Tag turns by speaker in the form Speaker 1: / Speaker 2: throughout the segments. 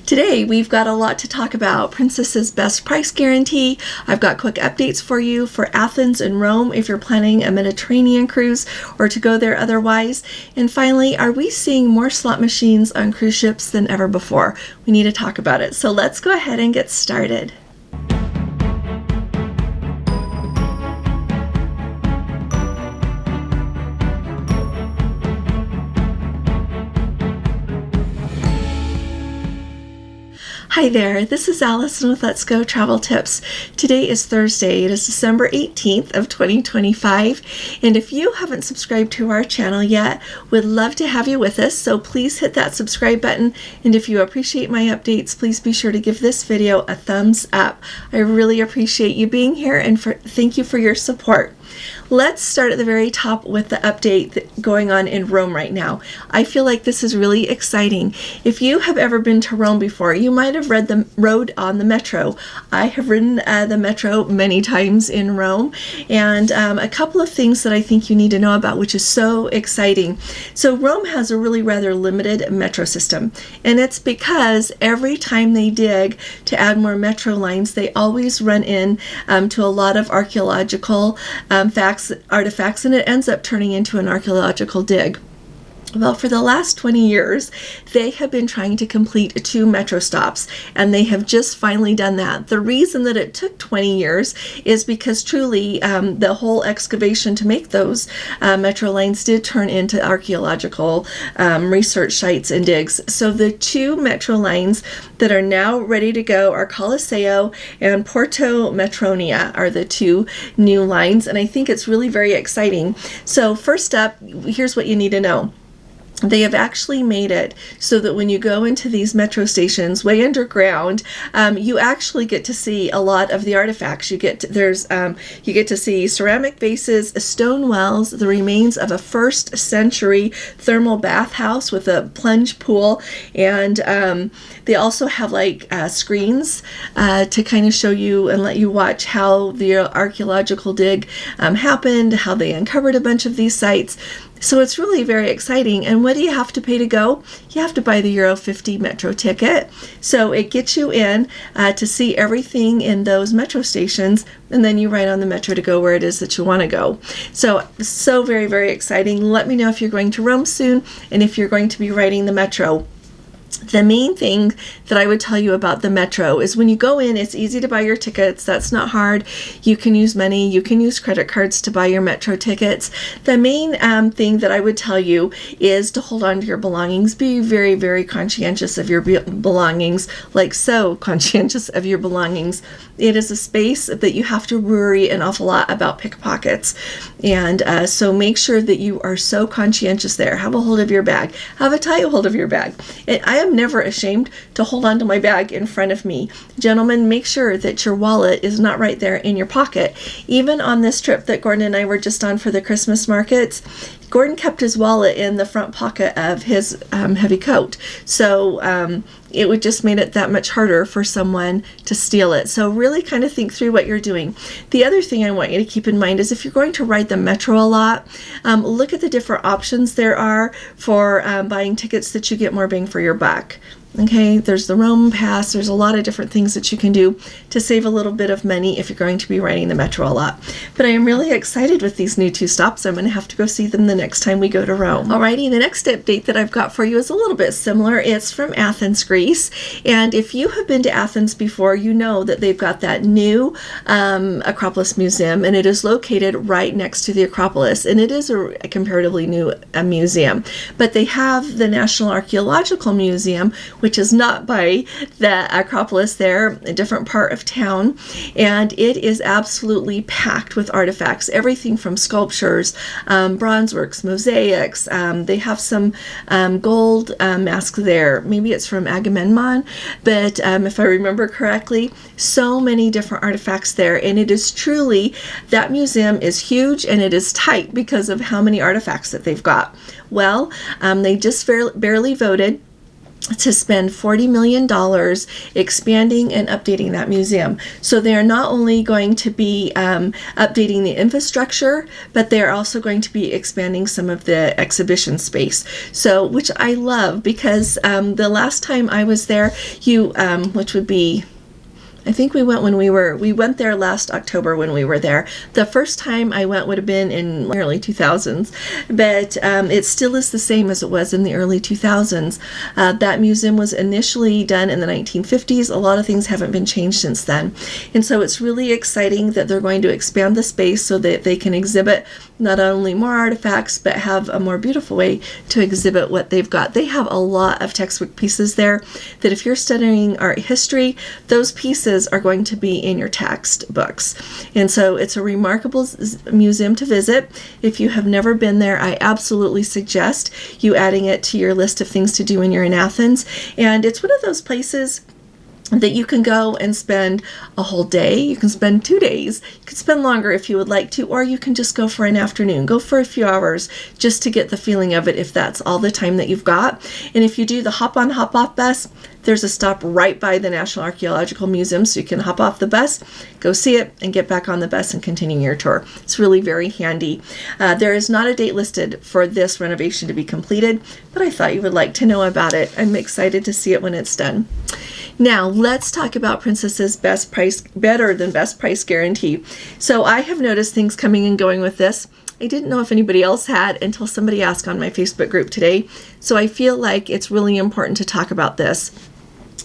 Speaker 1: Today we've got a lot to talk about. Princess's best price guarantee. I've got quick updates for you for Athens and Rome if you're planning a Mediterranean cruise or to go there otherwise. And finally, are we seeing more slot machines on cruise ships than ever before? We need to talk about it. So let's go ahead and get started. Hi there, this is Allison with Let's Go Travel Tips. Today is Thursday. It is December 18th of 2025, and if you haven't subscribed to our channel yet, we'd love to have you with us, so please hit that subscribe button, and if you appreciate my updates, please be sure to give this video a thumbs up. I really appreciate you being here, and thank you for your support. Let's start at the very top with the update going on in Rome right now. I feel like this is really exciting. If you have ever been to Rome before, you might have rode on the metro. I have ridden the metro many times in Rome, and a couple of things that I think you need to know about, which is so exciting. So Rome has a really rather limited metro system, and it's because every time they dig to add more metro lines, they always run in to a lot of archaeological artifacts, and it ends up turning into an archaeological dig. Well, for the last 20 years, they have been trying to complete 2 metro stops, and they have just finally done that. The reason that it took 20 years is because truly the whole excavation to make those metro lines did turn into archaeological research sites and digs. So the 2 metro lines that are now ready to go are Colosseo and Porto Metronia are the 2 new lines, and I think it's really very exciting. So first up, here's what you need to know. They have actually made it so that when you go into these metro stations way underground, you actually get to see a lot of the artifacts. You get to see ceramic vases, stone wells, the remains of a 1st century thermal bathhouse with a plunge pool, and they also have like screens to kind of show you and let you watch how the archaeological dig happened, how they uncovered a bunch of these sites. So it's really very exciting. And what do you have to pay to go? You have to buy the Euro 50 metro ticket. So it gets you in to see everything in those metro stations, and then you ride on the metro to go where it is that you want to go. So very, very exciting. Let me know if you're going to Rome soon and if you're going to be riding the metro. The main thing that I would tell you about the metro is when you go in, it's easy to buy your tickets. That's not hard. You can use money. You can use credit cards to buy your metro tickets. The main thing that I would tell you is to hold on to your belongings. Be very, very conscientious of your belongings, like so conscientious of your belongings. It is a space that you have to worry an awful lot about pickpockets. And so make sure that you are so conscientious there. Have a hold of your bag. Have a tight hold of your bag. And I am never ashamed to hold on to my bag in front of me. Gentlemen, make sure that your wallet is not right there in your pocket. Even on this trip that Gordon and I were just on for the Christmas markets, Gordon kept his wallet in the front pocket of his heavy coat. So it would just made it that much harder for someone to steal it. So really kind of think through what you're doing. The other thing I want you to keep in mind is if you're going to ride the metro a lot, look at the different options there are for buying tickets that you get more bang for your buck. Okay, there's the Rome Pass. There's a lot of different things that you can do to save a little bit of money if you're going to be riding the metro a lot. But I am really excited with these new 2 stops. I'm going to have to go see them the next time we go to Rome. Alrighty, the next update that I've got for you is a little bit similar. It's from Athens, Greece. And if you have been to Athens before, you know that they've got that new Acropolis Museum, and it is located right next to the Acropolis. And it is a comparatively new museum. But they have the National Archaeological Museum, which is not by the Acropolis there, a different part of town, and it is absolutely packed with artifacts, everything from sculptures, bronze works, mosaics. They have some gold masks there. Maybe it's from Agamemnon, but if I remember correctly, so many different artifacts there, and it is truly, that museum is huge and it is tight because of how many artifacts that they've got. Well, they just barely voted to spend $40 million expanding and updating that museum. So they are not only going to be updating the infrastructure, but they are also going to be expanding some of the exhibition space. So, which I love, because the last time I was there, which would be, I think we went there last October when we were there. The first time I went would have been in the early 2000s, but it still is the same as it was in the early 2000s. That museum was initially done in the 1950s. A lot of things haven't been changed since then. And so it's really exciting that they're going to expand the space so that they can exhibit not only more artifacts, but have a more beautiful way to exhibit what they've got. They have a lot of textbook pieces there that if you're studying art history, those pieces are going to be in your textbooks. And so it's a remarkable museum to visit. If you have never been there, I absolutely suggest you adding it to your list of things to do when you're in Athens. And it's one of those places that you can go and spend a whole day. You can spend 2 days. You can spend longer if you would like to, or you can just go for an afternoon. Go for a few hours just to get the feeling of it if that's all the time that you've got. And if you do the hop-on, hop-off bus, there's a stop right by the National Archaeological Museum, so you can hop off the bus, go see it, and get back on the bus and continue your tour. It's really very handy. There is not a date listed for this renovation to be completed, but I thought you would like to know about it. I'm excited to see it when it's done. Now, let's talk about Princess's better than best price guarantee. So I have noticed things coming and going with this. I didn't know if anybody else had until somebody asked on my Facebook group today. So I feel like it's really important to talk about this.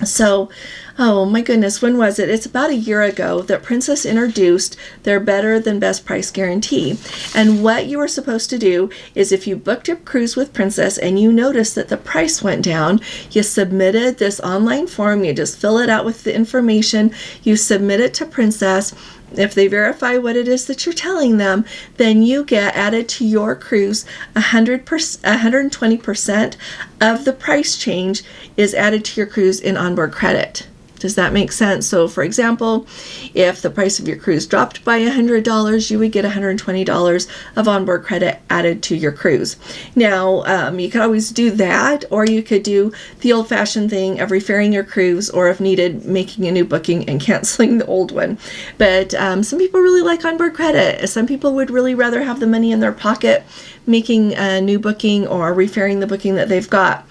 Speaker 1: So, oh my goodness, when was it? It's about a year ago that Princess introduced their better than best price guarantee. And what you were supposed to do is if you booked a cruise with Princess and you noticed that the price went down, you submitted this online form, you just fill it out with the information, you submit it to Princess. If they verify what it is that you're telling them, then you get added to your cruise 120% of the price change is added to your cruise in onboard credit. Does that make sense? So for example, if the price of your cruise dropped by $100, you would get $120 of onboard credit added to your cruise. Now, you could always do that, or you could do the old-fashioned thing of referring your cruise, or if needed, making a new booking and canceling the old one. But some people really like onboard credit. Some people would really rather have the money in their pocket, making a new booking or referring the booking that they've got.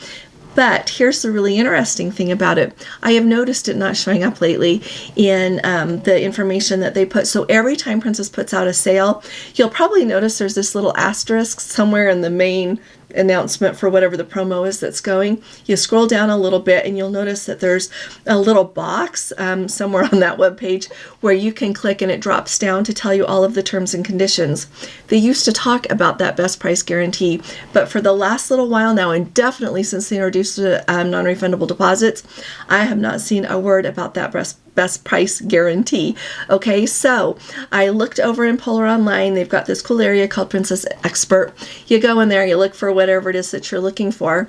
Speaker 1: But here's the really interesting thing about it. I have noticed it not showing up lately in the information that they put. So every time Princess puts out a sale, you'll probably notice there's this little asterisk somewhere in the main announcement for whatever the promo is that's going. You scroll down a little bit and you'll notice that there's a little box somewhere on that webpage where you can click and it drops down to tell you all of the terms and conditions. They used to talk about that best price guarantee, but for the last little while now, and definitely since they introduced the non-refundable deposits, I have not seen a word about that best price guarantee. Okay, so I looked over in Polar Online. They've got this cool area called Princess Expert. You go in there, you look for whatever it is that you're looking for.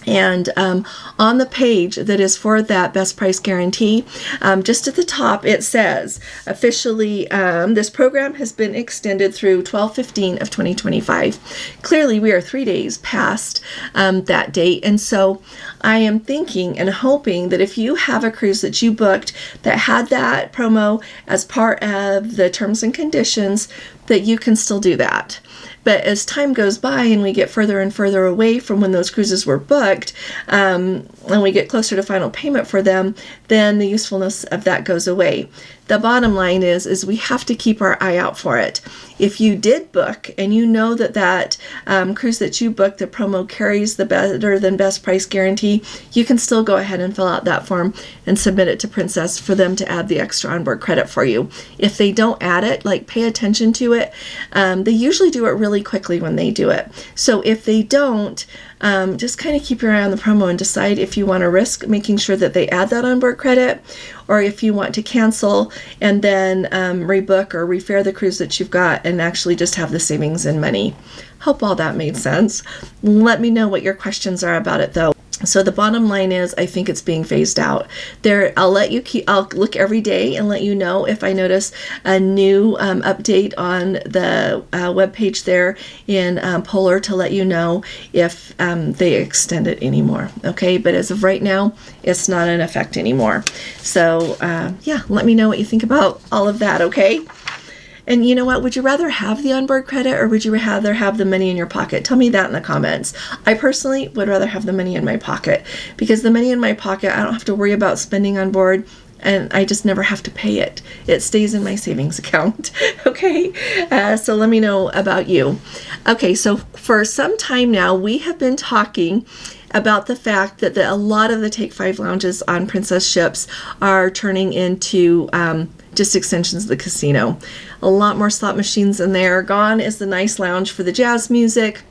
Speaker 1: And on the page that is for that best price guarantee, just at the top, it says, officially, this program has been extended through 12/15 of 2025. Clearly, we are 3 days past that date. And so I am thinking and hoping that if you have a cruise that you booked that had that promo as part of the terms and conditions, that you can still do that. But as time goes by and we get further and further away from when those cruises were booked, and we get closer to final payment for them, then the usefulness of that goes away. The bottom line is we have to keep our eye out for it. If you did book and you know that cruise that you booked, the promo carries the better than best price guarantee, you can still go ahead and fill out that form and submit it to Princess for them to add the extra onboard credit for you. If they don't add it, pay attention to it. They usually do it really quickly when they do it. So if they don't, just kind of keep your eye on the promo and decide if you want to risk making sure that they add that onboard credit, or if you want to cancel and then rebook or refare the cruise that you've got and actually just have the savings in money. Hope all that made sense. Let me know what your questions are about it though. So the bottom line is, I think it's being phased out. I'll look every day and let you know if I notice a new update on the webpage there in Polar to let you know if they extend it anymore. Okay, but as of right now, it's not in effect anymore. So yeah, let me know what you think about all of that. Okay. And you know what? Would you rather have the onboard credit, or would you rather have the money in your pocket? Tell me that in the comments. I personally would rather have the money in my pocket, because the money in my pocket, I don't have to worry about spending on board, and I just never have to pay it. It stays in my savings account. Okay, so let me know about you. Okay, so for some time now, we have been talking about the fact that a lot of the Take 5 lounges on Princess ships are turning into just extensions of the casino. A lot more slot machines in there. Gone is the nice lounge for the jazz music.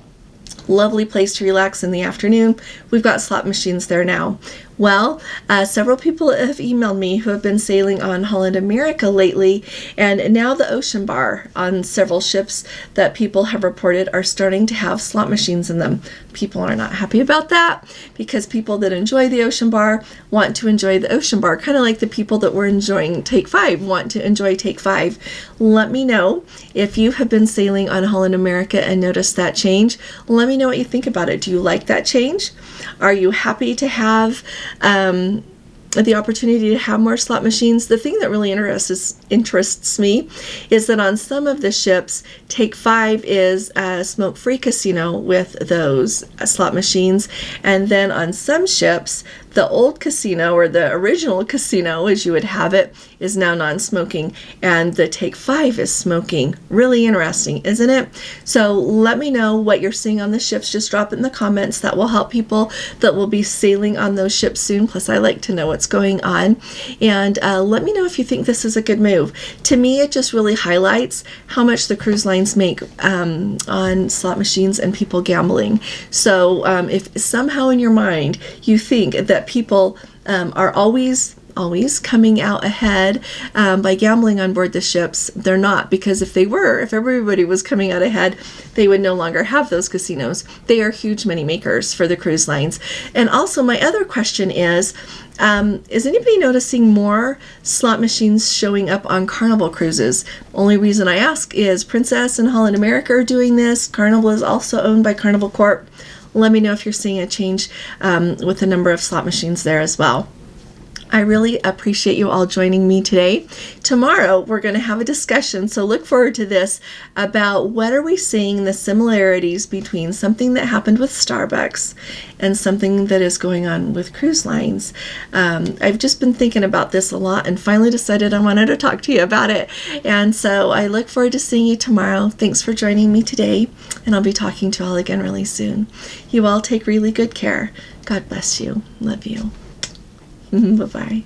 Speaker 1: Lovely place to relax in the afternoon. We've got slot machines there now. Well, several people have emailed me who have been sailing on Holland America lately, and now the Ocean Bar on several ships that people have reported are starting to have slot machines in them. People are not happy about that, because people that enjoy the Ocean Bar want to enjoy the Ocean Bar, kind of like the people that were enjoying Take 5 want to enjoy Take 5. Let me know if you have been sailing on Holland America and noticed that change. Let me know what you think about it. Do you like that change? Are you happy to have the opportunity to have more slot machines? The thing that really interests me is that on some of the ships, Take 5 is a smoke-free casino with those slot machines, and then on some ships, the old casino, or the original casino as you would have it, is now non-smoking, and the Take 5 is smoking. Really interesting, isn't it? So let me know what you're seeing on the ships. Just drop it in the comments. That will help people that will be sailing on those ships soon. Plus, I like to know what's going on. And let me know if you think this is a good move. To me, it just really highlights how much the cruise lines make on slot machines and people gambling. So if somehow in your mind you think that people are always coming out ahead by gambling on board the ships, they're not, because if everybody was coming out ahead, they would no longer have those casinos. They are huge money makers for the cruise lines. And also, my other question is anybody noticing more slot machines showing up on Carnival cruises? Only reason I ask is Princess and Holland America are doing this. Carnival is also owned by Carnival Corp. Let me know if you're seeing a change with the number of slot machines there as well. I really appreciate you all joining me today. Tomorrow, we're going to have a discussion, so look forward to this, about what are we seeing the similarities between something that happened with Starbucks and something that is going on with cruise lines. I've just been thinking about this a lot and finally decided I wanted to talk to you about it. And so I look forward to seeing you tomorrow. Thanks for joining me today, and I'll be talking to you all again really soon. You all take really good care. God bless you. Love you. Bye-bye.